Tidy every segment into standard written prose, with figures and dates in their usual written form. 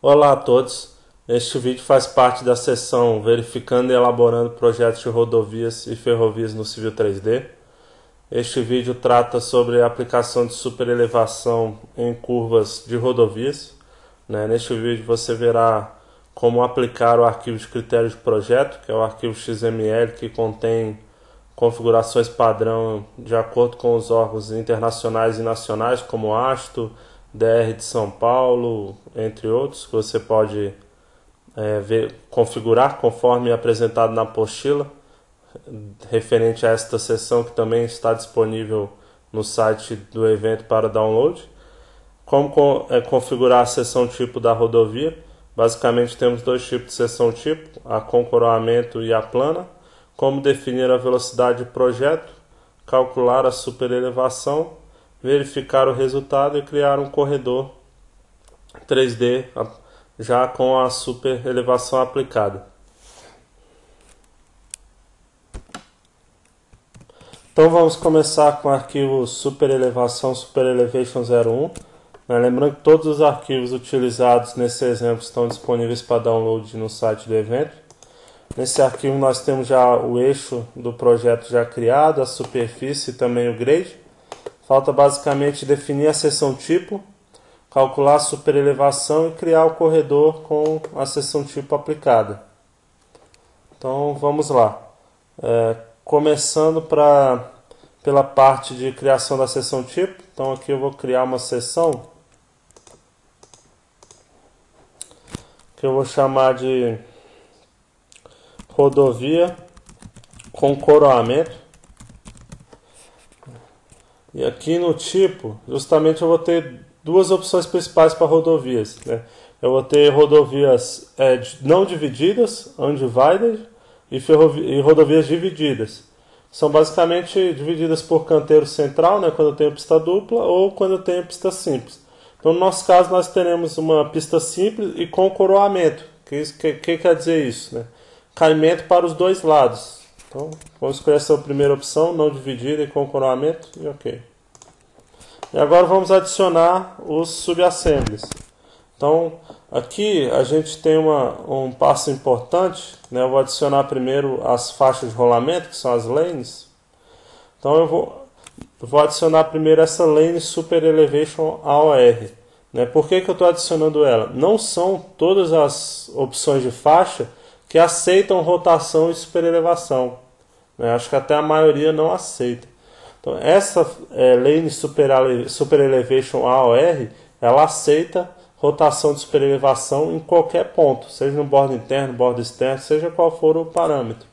Olá a todos, este vídeo faz parte da seção Verificando e Elaborando Projetos de Rodovias e Ferrovias no Civil 3D. Este vídeo trata sobre a aplicação de superelevação em curvas de rodovias. Neste vídeo você verá como aplicar o arquivo de critério de projeto, que é o arquivo XML que contém configurações padrão de acordo com os órgãos internacionais e nacionais, como ASTO, DR de São Paulo, entre outros, que você pode configurar conforme apresentado na apostila, referente a esta seção que também está disponível no site do evento para download. Como configurar a seção tipo da rodovia? Basicamente temos dois tipos de seção tipo, a com coroamento e a plana. Como definir a velocidade de projeto, calcular a superelevação, verificar o resultado e criar um corredor 3D já com a superelevação aplicada. Então vamos começar com o arquivo superelevação superelevation 01. Lembrando que todos os arquivos utilizados nesse exemplo estão disponíveis para download no site do evento. Nesse arquivo nós temos já o eixo do projeto já criado, a superfície e também o grade. Falta basicamente definir a seção tipo, calcular a superelevação e criar o corredor com a seção tipo aplicada. Então vamos lá. Começando pela parte de criação da seção tipo. Então aqui eu vou criar uma seção que eu vou chamar de rodovia com coroamento. E aqui no tipo, justamente eu vou ter duas opções principais para rodovias. Eu vou ter rodovias não divididas, undivided, e rodovias divididas. São basicamente divididas por canteiro central, quando eu tenho pista dupla, ou quando eu tenho pista simples. Então, no nosso caso, nós teremos uma pista simples e com coroamento. Que quer dizer isso? Caimento para os dois lados. Então, vamos escolher essa primeira opção, não dividida e com coroamento, e ok. E agora vamos adicionar os subassemblies. Então, aqui a gente tem um passo importante. Eu vou adicionar primeiro as faixas de rolamento, que são as lanes. Então, eu vou adicionar primeiro essa lane superelevation AOR. Por que eu estou adicionando ela? Não são todas as opções de faixa que aceitam rotação e superelevação. Acho que até a maioria não aceita. Então, essa lane superelevation AOR, ela aceita rotação de superelevação em qualquer ponto, seja no bordo interno, bordo externo, seja qual for o parâmetro.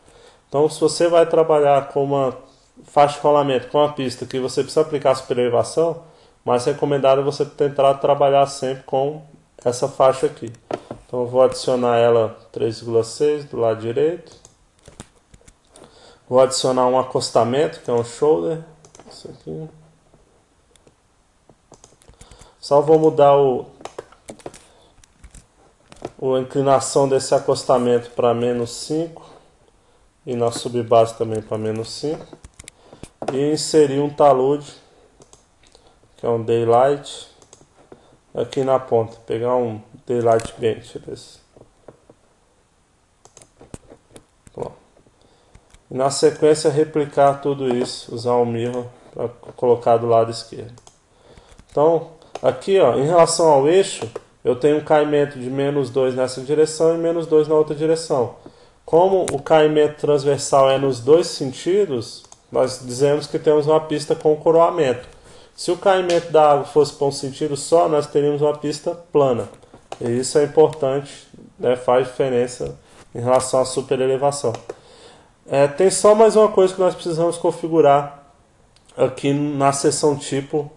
Então, se você vai trabalhar com uma faixa de rolamento, com uma pista que você precisa aplicar superelevação, mais recomendado é você tentar trabalhar sempre com essa faixa aqui. Então, eu vou adicionar ela 3,6 do lado direito. Vou adicionar um acostamento, que é um shoulder. Isso aqui. Só vou mudar a inclinação desse acostamento para -5 e na subbase também para -5, e inserir um talude, que é um daylight, aqui na ponta. Pegar um daylight bench desse. Bom. E na sequência replicar tudo isso, usar um mirror para colocar do lado esquerdo. Então aqui, em relação ao eixo, eu tenho um caimento de -2 nessa direção e -2 na outra direção. Como o caimento transversal é nos dois sentidos, nós dizemos que temos uma pista com coroamento. Se o caimento da água fosse para um sentido só, nós teríamos uma pista plana. E isso é importante, faz diferença em relação à superelevação. Tem só mais uma coisa que nós precisamos configurar aqui na seção tipo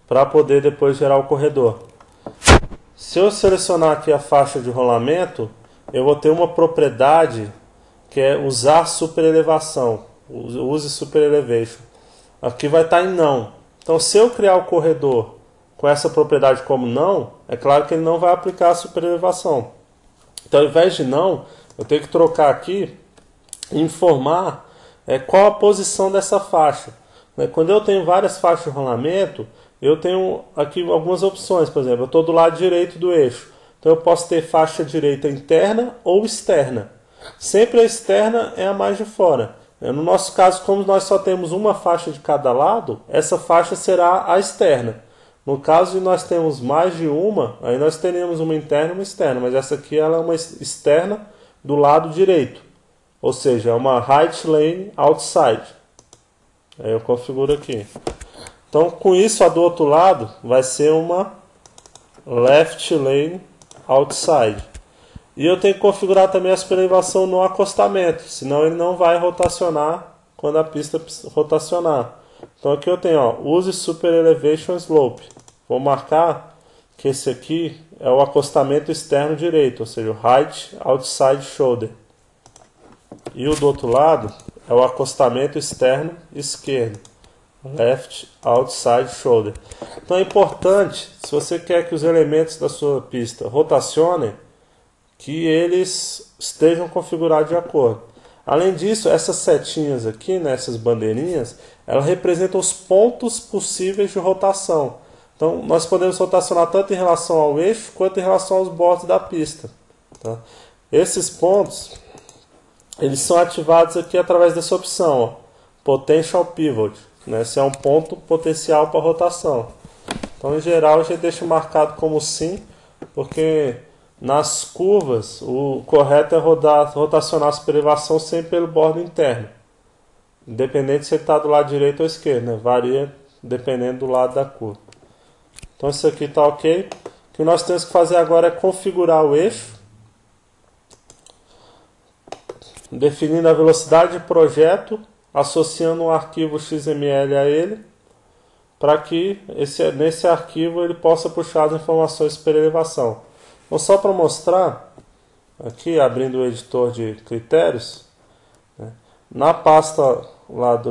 para poder depois gerar o corredor. Se eu selecionar aqui a faixa de rolamento, eu vou ter uma propriedade que é usar superelevação. Use superelevation. Aqui vai estar em não. Então, se eu criar o corredor com essa propriedade como não, é claro que ele não vai aplicar a superelevação. Então, ao invés de não, eu tenho que trocar aqui e informar qual a posição dessa faixa. Quando eu tenho várias faixas de rolamento, eu tenho aqui algumas opções. Por exemplo, eu estou do lado direito do eixo. Então eu posso ter faixa direita interna ou externa. Sempre a externa é a mais de fora. No nosso caso, como nós só temos uma faixa de cada lado, essa faixa será a externa. No caso de nós termos mais de uma, aí nós teremos uma interna e uma externa, mas essa aqui ela é uma externa do lado direito, ou seja, é uma right lane outside. Aí eu configuro aqui. Então com isso a do outro lado vai ser uma left lane outside. E eu tenho que configurar também a superelevação no acostamento, senão ele não vai rotacionar quando a pista rotacionar. Então aqui eu tenho, ó, use Super Elevation Slope. Vou marcar que esse aqui é o acostamento externo direito, ou seja, o Right Outside Shoulder. E o do outro lado é o acostamento externo esquerdo, Left Outside Shoulder. Então é importante, se você quer que os elementos da sua pista rotacionem, que eles estejam configurados de acordo. Além disso, essas setinhas aqui, né, essas bandeirinhas, elas representam os pontos possíveis de rotação. Então, nós podemos rotacionar tanto em relação ao eixo, quanto em relação aos bordos da pista. Tá? Esses pontos, eles são ativados aqui através dessa opção, ó, Potential Pivot. Né? Esse é um ponto potencial para rotação. Então, em geral, a gente deixa marcado como sim, porque nas curvas, o correto é rotacionar a superelevação sempre pelo bordo interno. Independente se ele está do lado direito ou esquerdo, né? Varia dependendo do lado da curva. Então isso aqui está ok. O que nós temos que fazer agora é configurar o eixo, definindo a velocidade de projeto, associando um arquivo XML a ele, para que nesse arquivo ele possa puxar as informações de superelevação. Então, só para mostrar, aqui abrindo o editor de critérios, né, na pasta lá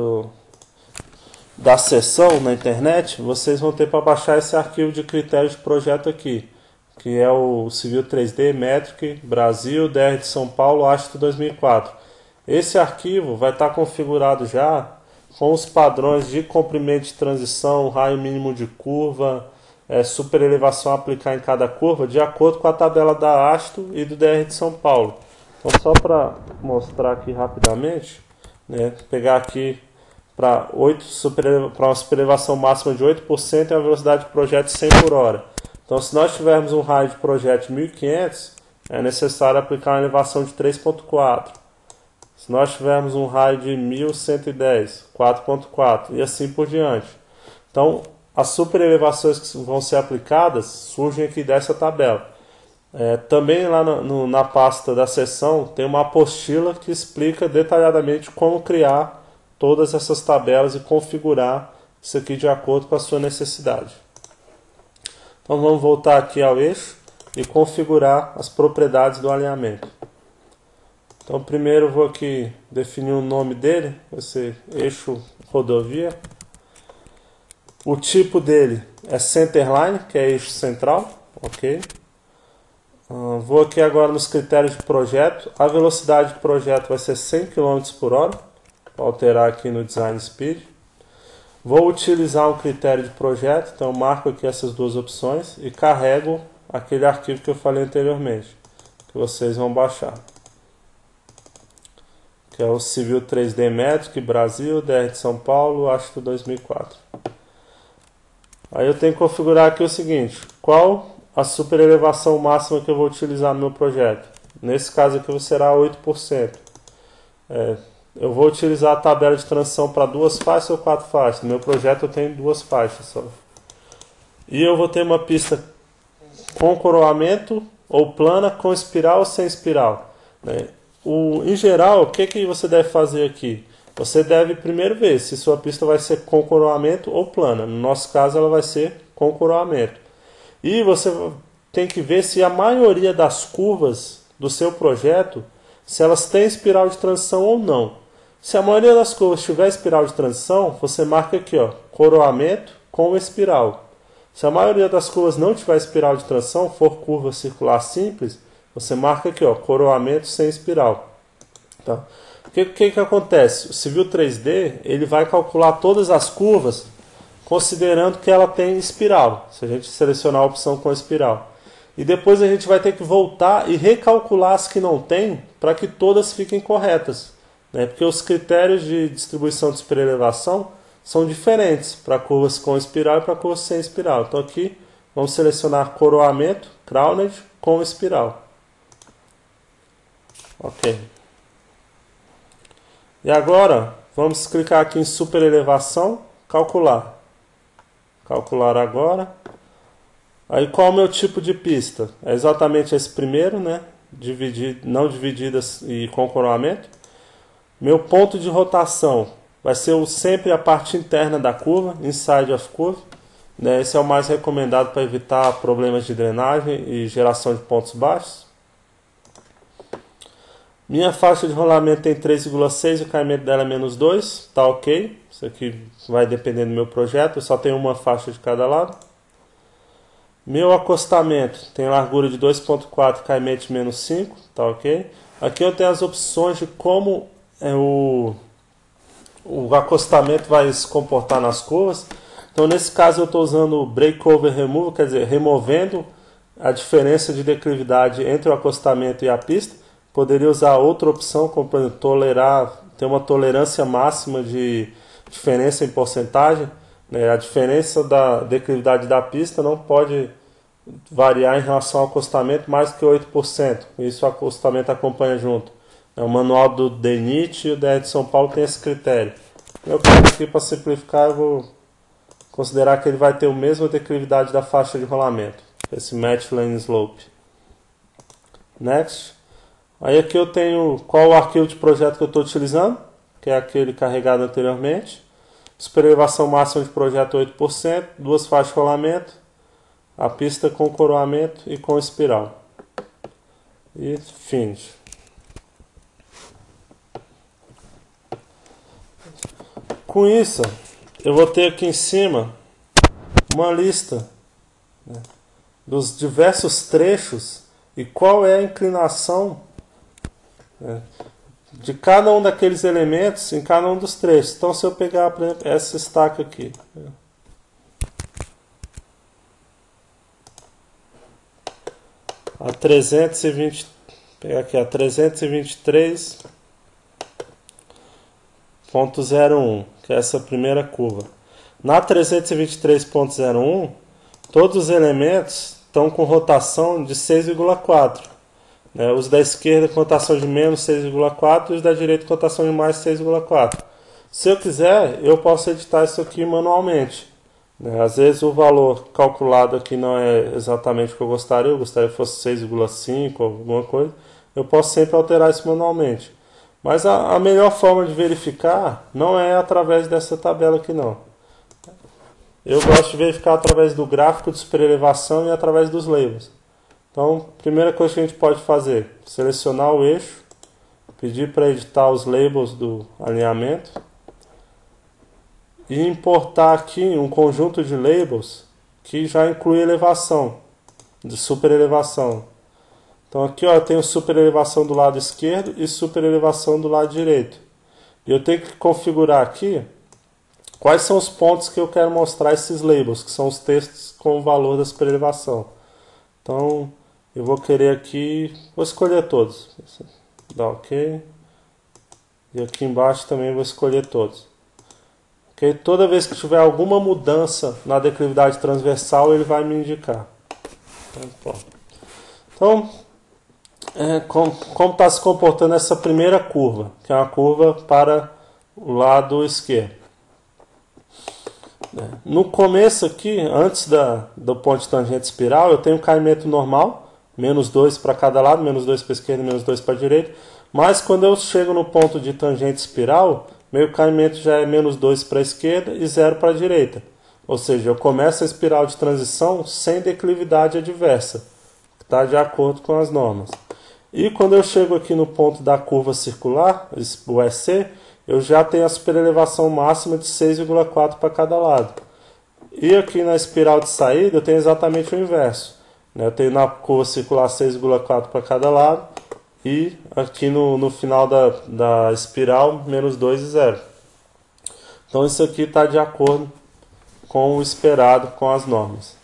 da seção na internet, vocês vão ter para baixar esse arquivo de critérios de projeto aqui, que é o Civil 3D Metric Brasil DR de São Paulo ASTO 2004. Esse arquivo vai estar configurado já com os padrões de comprimento de transição, raio mínimo de curva, superelevação a aplicar em cada curva, de acordo com a tabela da ASTO e do DR de São Paulo. Então, só para mostrar aqui rapidamente, né, pegar aqui para uma superelevação máxima de 8% e a velocidade de projeto 100 por hora. Então, se nós tivermos um raio de projeto de 1500, é necessário aplicar uma elevação de 3.4. Se nós tivermos um raio de 1110, 4.4 e assim por diante. Então, as superelevações que vão ser aplicadas surgem aqui dessa tabela. Também lá na pasta da seção tem uma apostila que explica detalhadamente como criar todas essas tabelas e configurar isso aqui de acordo com a sua necessidade. Então vamos voltar aqui ao eixo e configurar as propriedades do alinhamento. Então primeiro eu vou aqui definir o nome dele, vai ser eixo rodovia. O tipo dele é Centerline, que é eixo central, ok? Vou aqui agora nos critérios de projeto. A velocidade do projeto vai ser 100 km por hora. Vou alterar aqui no Design Speed. Vou utilizar um critério de projeto, então eu marco aqui essas duas opções e carrego aquele arquivo que eu falei anteriormente, que vocês vão baixar, que é o Civil 3D Metric Brasil, DR de São Paulo, ASTO 2004. Aí eu tenho que configurar aqui o seguinte: qual a superelevação máxima que eu vou utilizar no meu projeto? Nesse caso aqui será 8%. Eu vou utilizar a tabela de transição para 2 faixas ou 4 faixas. No meu projeto eu tenho 2 faixas só. E eu vou ter uma pista com coroamento ou plana, com espiral ou sem espiral. Em geral, o que você deve fazer aqui? Você deve primeiro ver se sua pista vai ser com coroamento ou plana. No nosso caso, ela vai ser com coroamento. E você tem que ver se a maioria das curvas do seu projeto, se elas têm espiral de transição ou não. Se a maioria das curvas tiver espiral de transição, você marca aqui, ó, coroamento com espiral. Se a maioria das curvas não tiver espiral de transição, for curva circular simples, você marca aqui, ó, coroamento sem espiral. Tá? O que acontece? O Civil 3D ele vai calcular todas as curvas considerando que ela tem espiral, se a gente selecionar a opção com espiral. e depois a gente vai ter que voltar e recalcular as que não tem para que todas fiquem corretas, né? Porque os critérios de distribuição de superelevação são diferentes para curvas com espiral e para curvas sem espiral. Então aqui vamos selecionar coroamento, crowned, com espiral. Ok. E agora vamos clicar aqui em superelevação, calcular. Calcular agora. Aí qual é o meu tipo de pista? É exatamente esse primeiro, né? Não divididas e com coroamento. Meu ponto de rotação vai ser sempre a parte interna da curva, inside of curve. Né? Esse é o mais recomendado para evitar problemas de drenagem e geração de pontos baixos. Minha faixa de rolamento tem 3,6 e o caimento dela é -2, tá ok. Isso aqui vai depender do meu projeto, eu só tenho uma faixa de cada lado. Meu acostamento tem largura de 2,4 e caimento de -5, tá ok. Aqui eu tenho as opções de como o acostamento vai se comportar nas curvas. Então nesse caso eu estou usando o breakover removal, quer dizer, removendo a diferença de declividade entre o acostamento e a pista. Poderia usar outra opção, como por exemplo, ter uma tolerância máxima de diferença em porcentagem. Né? A diferença da declividade da pista não pode variar em relação ao acostamento mais que 8%. Isso o acostamento acompanha junto. O manual do DENIT e o DR de São Paulo tem esse critério. Eu quero aqui, para simplificar, eu vou considerar que ele vai ter a mesma declividade da faixa de rolamento. Esse Match Lane Slope. Next. Aí aqui eu tenho qual o arquivo de projeto que eu estou utilizando, que é aquele carregado anteriormente. Superelevação máxima de projeto 8%, duas faixas de rolamento, a pista com coroamento e com espiral. E finish. Com isso, eu vou ter aqui em cima uma lista, né, dos diversos trechos e qual é a inclinação, né, de cada um daqueles elementos em cada um dos trechos. Então se eu pegar, por exemplo, essa estaca aqui, a 320, pegar aqui a 323.01, que é essa primeira curva. Na 323.01, todos os elementos estão com rotação de 6,4. Né? Os da esquerda com rotação de menos 6,4 e os da direita com rotação de mais 6,4. Se eu quiser, eu posso editar isso aqui manualmente. Né? Às vezes o valor calculado aqui não é exatamente o que eu gostaria que fosse 6,5 ou alguma coisa. Eu posso sempre alterar isso manualmente. Mas a melhor forma de verificar não é através dessa tabela aqui não. Eu gosto de verificar através do gráfico de superelevação e através dos labels. Então, primeira coisa que a gente pode fazer, selecionar o eixo, pedir para editar os labels do alinhamento e importar aqui um conjunto de labels que já inclui elevação, de superelevação. Então aqui ó, eu tenho superelevação do lado esquerdo e superelevação do lado direito. E eu tenho que configurar aqui quais são os pontos que eu quero mostrar esses labels, que são os textos com o valor da superelevação. Então eu vou querer aqui, vou escolher todos. Dá OK. E aqui embaixo também vou escolher todos. Okay? Toda vez que tiver alguma mudança na declividade transversal, ele vai me indicar. Então como está se comportando essa primeira curva, que é uma curva para o lado esquerdo. No começo aqui, antes do ponto de tangente espiral, eu tenho um caimento normal, -2 para cada lado, -2 para a esquerda e -2 para a direita. Mas quando eu chego no ponto de tangente espiral, meu caimento já é -2 para a esquerda e 0 para a direita. Ou seja, eu começo a espiral de transição sem declividade adversa, que está de acordo com as normas. E quando eu chego aqui no ponto da curva circular, o EC, eu já tenho a superelevação máxima de 6,4 para cada lado. E aqui na espiral de saída eu tenho exatamente o inverso. Eu tenho na curva circular 6,4 para cada lado e aqui no final da espiral -2 e 0. Então isso aqui está de acordo com o esperado com as normas.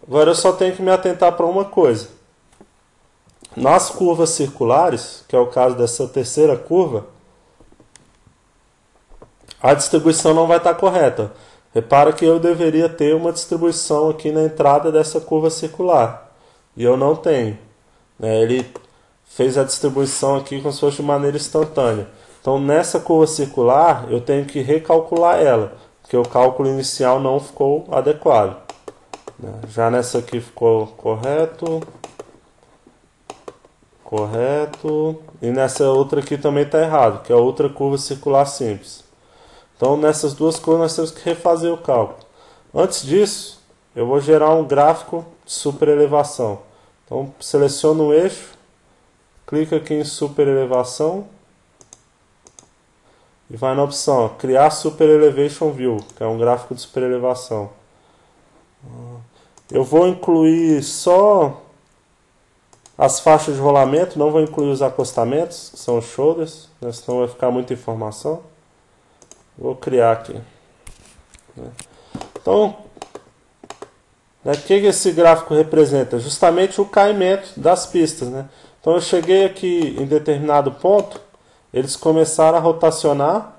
Agora eu só tenho que me atentar para uma coisa. Nas curvas circulares, que é o caso dessa terceira curva, a distribuição não vai estar correta. Repara que eu deveria ter uma distribuição aqui na entrada dessa curva circular. E eu não tenho. Ele fez a distribuição aqui como se fosse de maneira instantânea. Então nessa curva circular eu tenho que recalcular ela, porque o cálculo inicial não ficou adequado. Já nessa aqui ficou correto. Correto. E nessa outra aqui também está errado, que é outra curva circular simples. Então nessas duas curvas nós temos que refazer o cálculo. Antes disso, eu vou gerar um gráfico de superelevação. Então seleciono o eixo, clica aqui em superelevação e vai na opção criar Superelevation View, que é um gráfico de superelevação. Eu vou incluir só as faixas de rolamento, não vou incluir os acostamentos, que são os shoulders, né, senão vai ficar muita informação. Vou criar aqui. Então, o que esse gráfico representa? Justamente o caimento das pistas. Então eu cheguei aqui em determinado ponto, eles começaram a rotacionar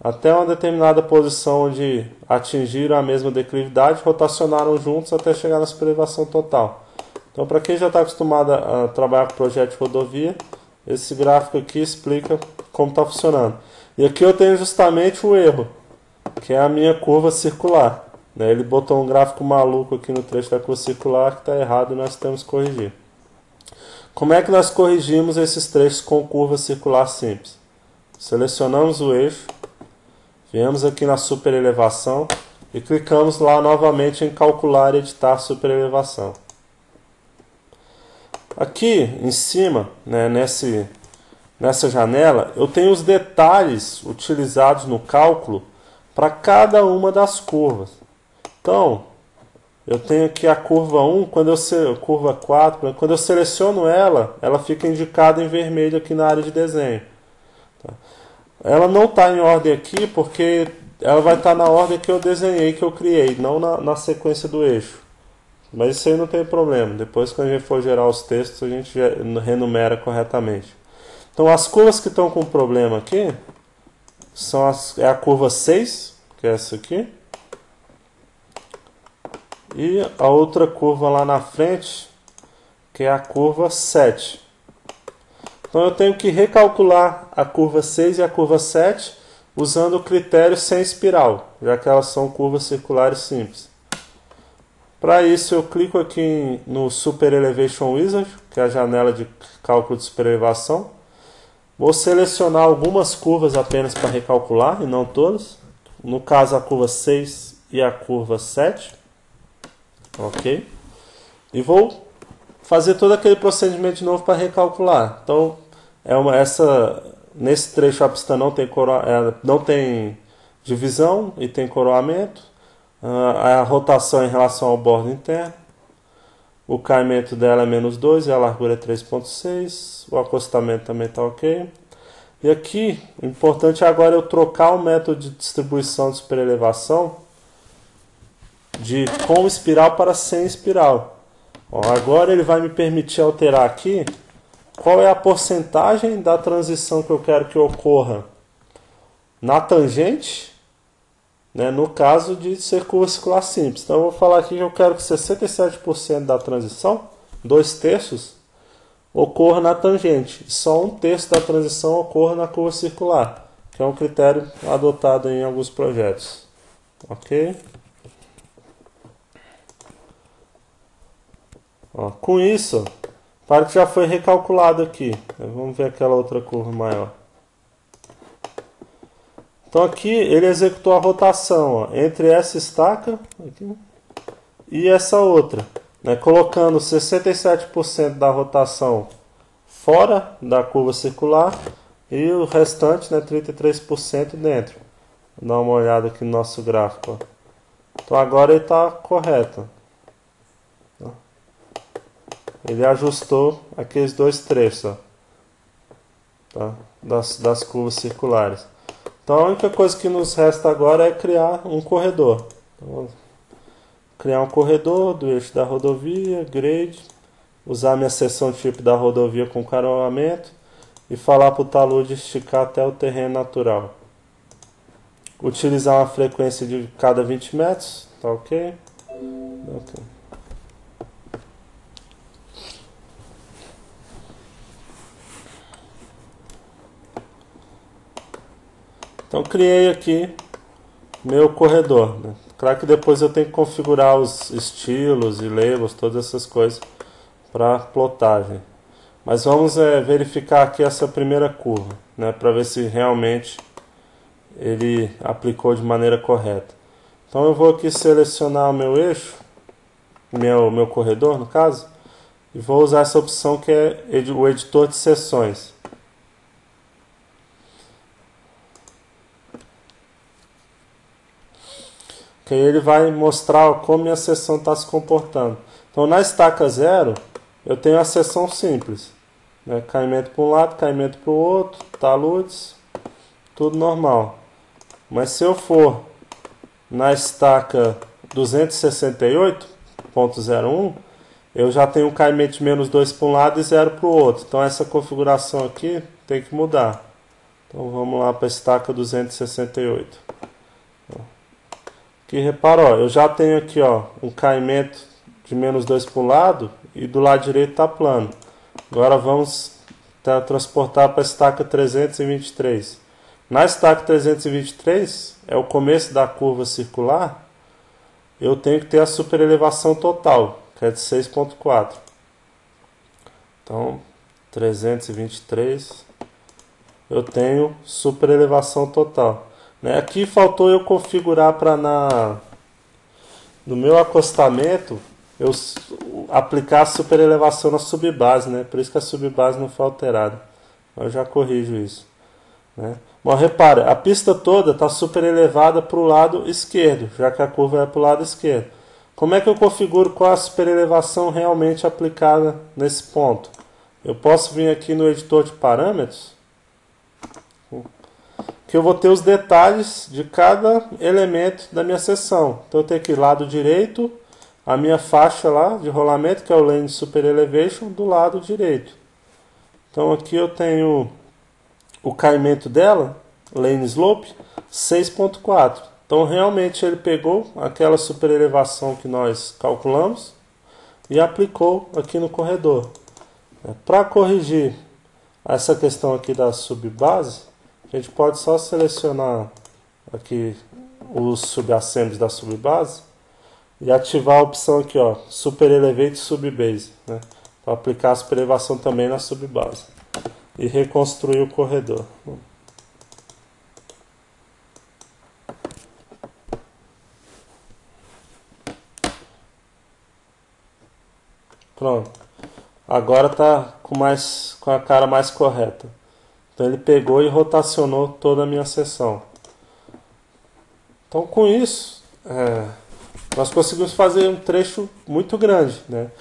até uma determinada posição onde atingiram a mesma declividade, rotacionaram juntos até chegar na superelevação total. Então, para quem já está acostumado a trabalhar com projeto de rodovia, esse gráfico aqui explica como está funcionando. E aqui eu tenho justamente o erro, que é a minha curva circular. Ele botou um gráfico maluco aqui no trecho da curva circular que está errado e nós temos que corrigir. Como é que nós corrigimos esses trechos com curva circular simples? Selecionamos o eixo, viemos aqui na superelevação e clicamos lá novamente em calcular e editar superelevação. Aqui em cima, nessa janela, eu tenho os detalhes utilizados no cálculo para cada uma das curvas. Então, eu tenho aqui a curva 1, curva 4, quando eu seleciono ela, ela fica indicada em vermelho aqui na área de desenho. Ela não está em ordem aqui porque ela vai estar na ordem que eu desenhei, que eu criei, não na sequência do eixo. Mas isso aí não tem problema. Depois, quando a gente for gerar os textos, a gente renumera corretamente. Então, as curvas que estão com problema aqui é a curva 6, que é essa aqui. E a outra curva lá na frente, que é a curva 7. Então, eu tenho que recalcular a curva 6 e a curva 7 usando o critério sem espiral, já que elas são curvas circulares simples. Para isso, eu clico aqui no Super Elevation Wizard, que é a janela de cálculo de superelevação. Vou selecionar algumas curvas apenas para recalcular, e não todas. No caso, a curva 6 e a curva 7. Ok? E vou fazer todo aquele procedimento de novo para recalcular. Então, nesse trecho a pista não tem divisão e tem coroamento. A rotação em relação ao bordo interno, o caimento dela é -2 e a largura é 3,6, o acostamento também está ok. E aqui, o importante agora é eu trocar o método de distribuição de superelevação com espiral para sem espiral. Agora ele vai me permitir alterar aqui qual é a porcentagem da transição que eu quero que ocorra na tangente, no caso de ser curva circular simples. Então eu vou falar aqui que eu quero que 67% da transição, 2/3, ocorra na tangente. Só 1/3 da transição ocorra na curva circular, que é um critério adotado em alguns projetos. Ok? Com isso, para que já foi recalculado aqui. Vamos ver aquela outra curva maior. Então aqui ele executou a rotação entre essa estaca aqui, e essa outra, colocando 67% da rotação fora da curva circular e o restante, 33% dentro. Vou dar uma olhada aqui no nosso gráfico. Então agora ele está correto. Ele ajustou aqueles dois trechos das curvas circulares. Então a única coisa que nos resta agora é criar um corredor. criar um corredor do eixo da rodovia, grade, usar minha seção tipo da rodovia com caroamento e falar para o talude esticar até o terreno natural. Utilizar uma frequência de cada 20 metros, tá ok? Ok. Então criei aqui meu corredor, né? Claro que depois eu tenho que configurar os estilos e labels, todas essas coisas para plotagem. Mas vamos verificar aqui essa primeira curva, né? Para ver se realmente ele aplicou de maneira correta. Então eu vou aqui selecionar o meu eixo, meu corredor no caso, e vou usar essa opção que é o editor de seções. Que aí ele vai mostrar como minha seção está se comportando. Então na estaca 0 eu tenho a seção simples, né? Caimento para um lado, caimento para o outro, taludes, tudo normal. Mas se eu for na estaca 268.01, eu já tenho um caimento de menos 2 para um lado e 0 para o outro. Então essa configuração aqui tem que mudar. Então vamos lá para a estaca 268. Aqui repara, ó, eu já tenho aqui ó, um caimento de menos 2 para o lado e do lado direito está plano. Agora vamos transportar para a estaca 323. Na estaca 323, é o começo da curva circular, eu tenho que ter a superelevação total, que é de 6.4. Então, 323, eu tenho superelevação total. Aqui faltou eu configurar para no meu acostamento eu aplicar a superelevação na subbase, né? Por isso que a subbase não foi alterada. Eu já corrijo isso, né? Bom, repara, a pista toda está super elevada para o lado esquerdo, já que a curva é para o lado esquerdo. Como é que eu configuro qual a superelevação realmente aplicada nesse ponto? Eu posso vir aqui no editor de parâmetros, que eu vou ter os detalhes de cada elemento da minha seção. Então eu tenho aqui lado direito, a minha faixa lá de rolamento, que é o Lane Super Elevation, do lado direito. Então aqui eu tenho o caimento dela, Lane Slope, 6.4. Então realmente ele pegou aquela super elevação que nós calculamos e aplicou aqui no corredor. Para corrigir essa questão aqui da subbase, a gente pode só selecionar aqui os subassemblies da subbase e ativar a opção aqui, ó, Super Elevate Subbase, né, para aplicar a superelevação também na subbase e reconstruir o corredor. Pronto. Agora está com a cara mais correta. Então ele pegou e rotacionou toda a minha seção. Então com isso, nós conseguimos fazer um trecho muito grande, né?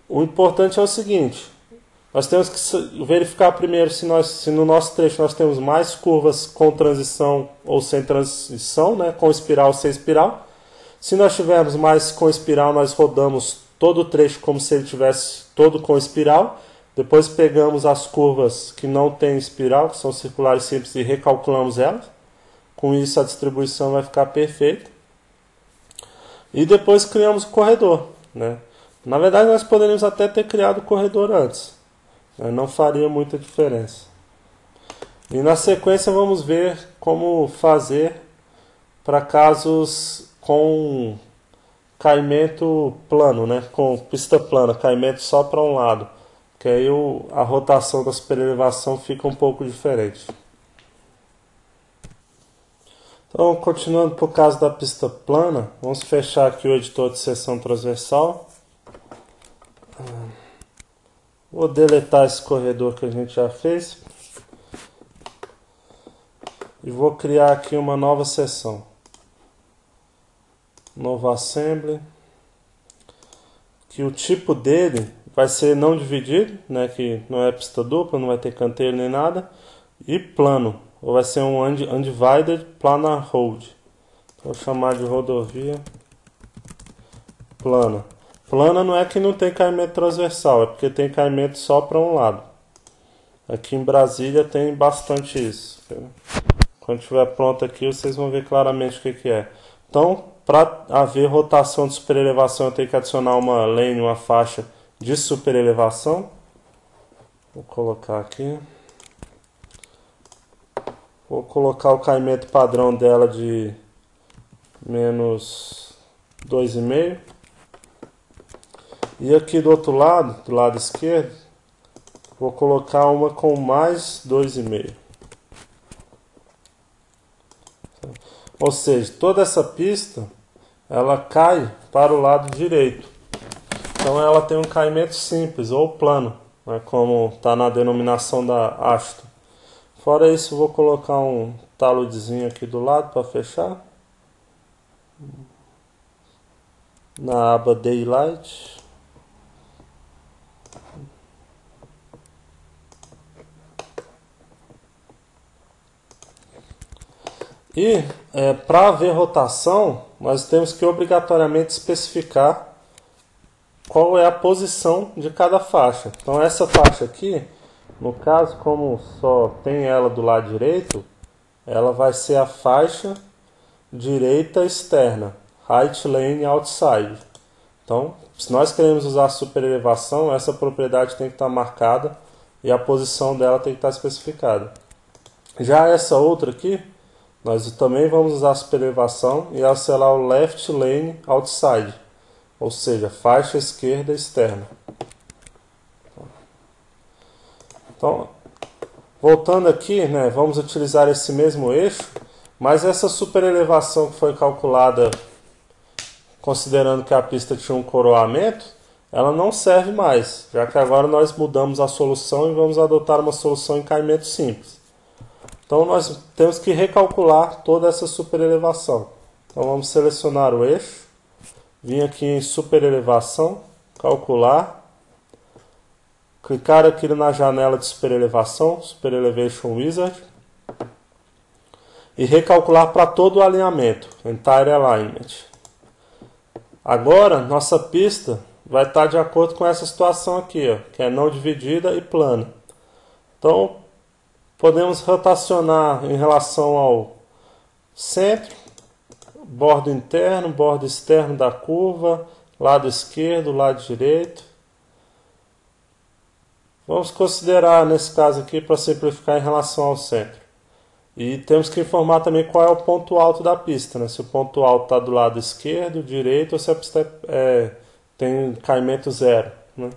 O importante é o seguinte: nós temos que verificar primeiro se no nosso trecho nós temos mais curvas com transição ou sem transição, né? Com espiral ou sem espiral. Se nós tivermos mais com espiral, nós rodamos todo o trecho como se ele tivesse todo com espiral. Depois pegamos as curvas que não têm espiral, que são circulares simples, e recalculamos elas. Com isso a distribuição vai ficar perfeita. E depois criamos o corredor, né? Na verdade nós poderíamos até ter criado o corredor antes, né? Não faria muita diferença. E na sequência vamos ver como fazer para casos com caimento plano, né? Com pista plana, caimento só para um lado. Que aí a rotação da superelevação fica um pouco diferente. Então, continuando para o caso da pista plana, vamos fechar aqui o editor de seção transversal. Vou deletar esse corredor que a gente já fez. E vou criar aqui uma nova seção. Novo assembly. Que o tipo dele vai ser não dividido, né, que não é pista dupla, não vai ter canteiro nem nada, e plano, ou vai ser um undivided planar road. Vou chamar de rodovia plana. Plana não é que não tem caimento transversal, é porque tem caimento só para um lado. Aqui em Brasília tem bastante isso. Quando estiver pronto aqui, vocês vão ver claramente o que é. Então, para haver rotação de superelevação, eu tenho que adicionar uma lane, uma faixa de superelevação. Vou colocar aqui. Vou colocar o caimento padrão dela de menos 2,5. E aqui do outro lado, do lado esquerdo, vou colocar uma com mais 2,5. Ou seja, toda essa pista ela cai para o lado direito. Então ela tem um caimento simples ou plano, né, como está na denominação da Aston. Fora isso, vou colocar um taludezinho aqui do lado para fechar. Na aba Daylight. E para haver rotação, nós temos que obrigatoriamente especificar qual é a posição de cada faixa. Então essa faixa aqui, no caso, como só tem ela do lado direito, ela vai ser a faixa direita externa, right lane outside. Então, se nós queremos usar superelevação, essa propriedade tem que estar marcada e a posição dela tem que estar especificada. Já essa outra aqui, nós também vamos usar superelevação e ela será o left lane outside, ou seja, faixa esquerda externa. Então, voltando aqui, né, vamos utilizar esse mesmo eixo, mas essa superelevação que foi calculada considerando que a pista tinha um coroamento, ela não serve mais, já que agora nós mudamos a solução e vamos adotar uma solução em caimento simples. Então nós temos que recalcular toda essa superelevação. Então vamos selecionar o eixo, vir aqui em superelevação, calcular, clicar aqui na janela de superelevação, Super Elevation Wizard, e recalcular para todo o alinhamento, Entire Alignment. Agora nossa pista vai estar de acordo com essa situação aqui, ó, que é não dividida e plana. Então podemos rotacionar em relação ao centro, bordo interno, bordo externo da curva, lado esquerdo, lado direito. Vamos considerar nesse caso aqui para simplificar em relação ao centro. E temos que informar também qual é o ponto alto da pista, né? Se o ponto alto está do lado esquerdo, direito, ou se a pista tem caimento zero, né?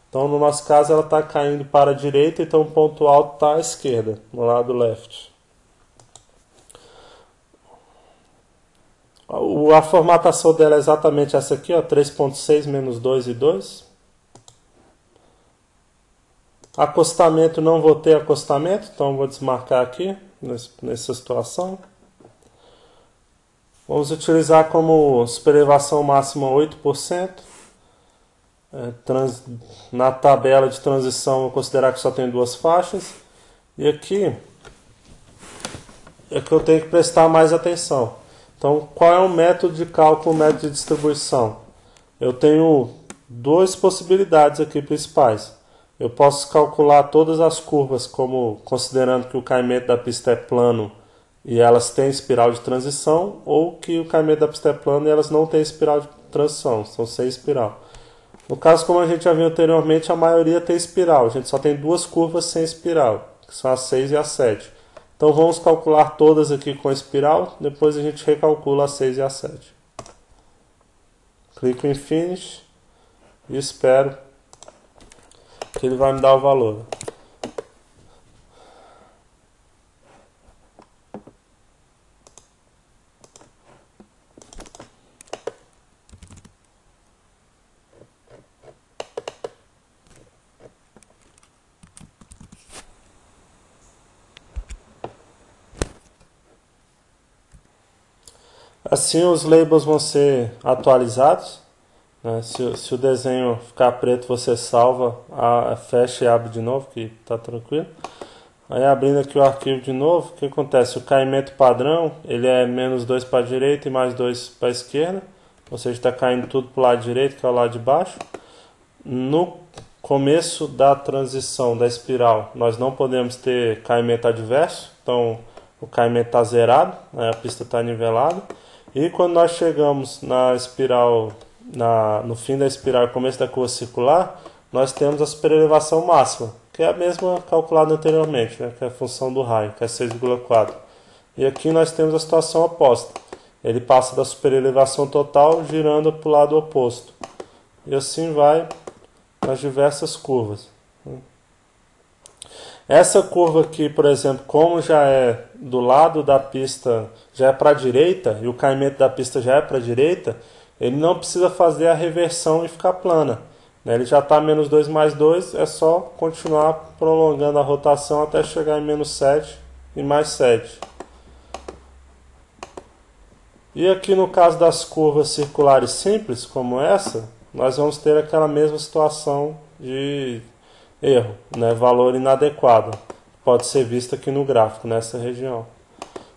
Então, no nosso caso, ela está caindo para a direita, então o ponto alto está à esquerda, no lado left. A formatação dela é exatamente essa aqui, 3.6 menos 2 e 2. Acostamento, não vou ter acostamento, então vou desmarcar aqui, nessa situação. Vamos utilizar como superelevação máxima 8%. Na tabela de transição, eu considerar que só tem duas faixas. E aqui é que eu tenho que prestar mais atenção. Então, qual é o método de cálculo, o método de distribuição? Eu tenho duas possibilidades aqui principais. Eu posso calcular todas as curvas como considerando que o caimento da pista é plano e elas têm espiral de transição, ou que o caimento da pista é plano e elas não têm espiral de transição, são sem espiral. No caso, como a gente já viu anteriormente, a maioria tem espiral. A gente só tem duas curvas sem espiral, que são a 6 e a 7. Então vamos calcular todas aqui com espiral, depois a gente recalcula a 6 e a 7. Clico em Finish e espero que ele vai me dar o valor. Assim os labels vão ser atualizados, né? Se o desenho ficar preto, você salva, fecha e abre de novo, que está tranquilo. Aí abrindo aqui o arquivo de novo, o que acontece? O caimento padrão ele é menos 2 para a direita e mais 2 para a esquerda. ou seja, está caindo tudo para o lado direito, que é o lado de baixo. No começo da transição da espiral, nós não podemos ter caimento adverso, então o caimento está zerado, a pista está nivelada. E quando nós chegamos na espiral, no fim da espiral, começo da curva circular, nós temos a superelevação máxima, que é a mesma calculada anteriormente, né, que é a função do raio, que é 6,4. E aqui nós temos a situação oposta. Ele passa da superelevação total girando para o lado oposto. E assim vai nas diversas curvas. Essa curva aqui, por exemplo, como já é do lado da pista, já é para a direita, e o caimento da pista já é para a direita, ele não precisa fazer a reversão e ficar plana. Ele já está menos 2 mais 2, é só continuar prolongando a rotação até chegar em menos 7 e mais 7. E aqui no caso das curvas circulares simples, como essa, nós vamos ter aquela mesma situação de erro, né? Valor inadequado. Pode ser visto aqui no gráfico, nessa região.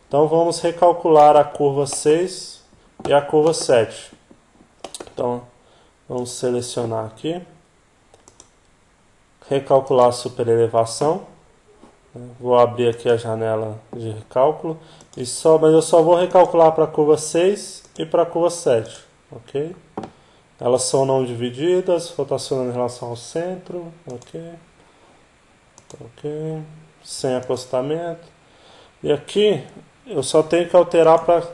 Então vamos recalcular a curva 6 e a curva 7. Então vamos selecionar aqui. Recalcular a superelevação. Vou abrir aqui a janela de recálculo. Mas eu só vou recalcular para a curva 6 e para a curva 7. Ok? Elas são não divididas, rotacionando em relação ao centro. Ok. Ok. Sem acostamento. E aqui eu só tenho que alterar para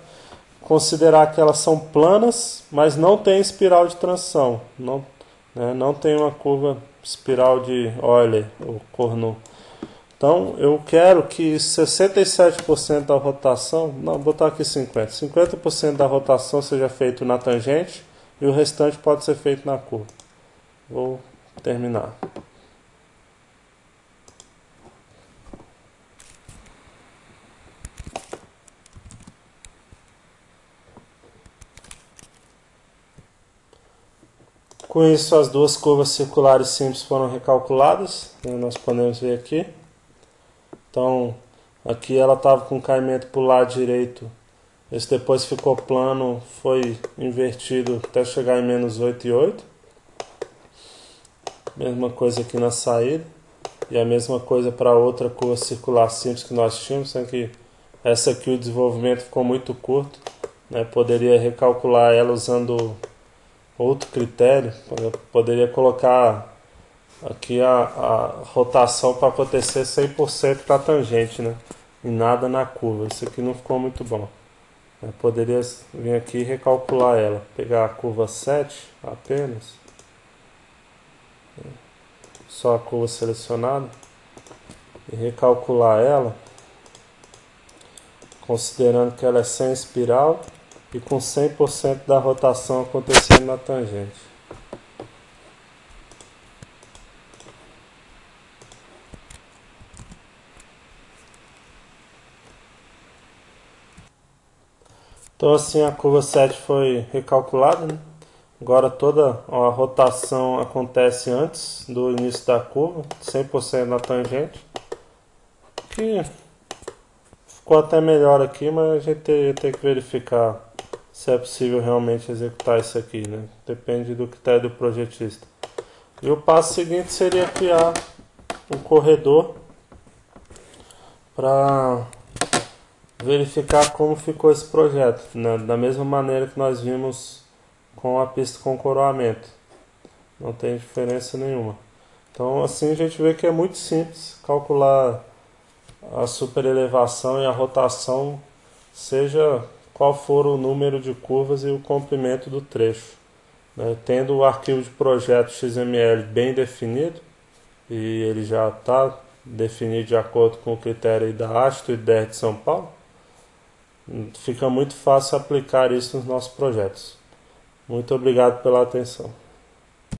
considerar que elas são planas, mas não tem espiral de transição. Não tem uma curva espiral de Euler, ou Cournot. Então eu quero que 67% da rotação, vou botar aqui 50% da rotação seja feito na tangente e o restante pode ser feito na curva. Vou terminar. Com isso, as duas curvas circulares simples foram recalculadas, nós podemos ver aqui. Então, aqui ela estava com caimento para o lado direito, esse depois ficou plano, foi invertido até chegar em menos 8,8. Mesma coisa aqui na saída, e a mesma coisa para a outra curva circular simples que nós tínhamos, só que essa aqui o desenvolvimento ficou muito curto, né? Poderia recalcular ela usando outro critério, poderia colocar aqui a rotação para acontecer 100% para a tangente, né? E nada na curva. Isso aqui não ficou muito bom. Eu poderia vir aqui e recalcular ela. Pegar a curva 7 apenas. Só a curva selecionada. E recalcular ela. Considerando que ela é sem espiral. E com 100% da rotação acontecendo na tangente. Então assim a curva 7 foi recalculada, né? Agora toda a rotação acontece antes do início da curva, 100% na tangente. Que ficou até melhor aqui, mas a gente tem que verificar se é possível realmente executar isso aqui, né? Depende do critério do projetista. E o passo seguinte seria criar um corredor para verificar como ficou esse projeto, né? Da mesma maneira que nós vimos com a pista com coroamento. Não tem diferença nenhuma. Então assim a gente vê que é muito simples calcular a superelevação e a rotação, seja qual for o número de curvas e o comprimento do trecho, né? Tendo o arquivo de projeto XML bem definido, e ele já está definido de acordo com o critério da ASTO e DER de São Paulo, fica muito fácil aplicar isso nos nossos projetos. Muito obrigado pela atenção.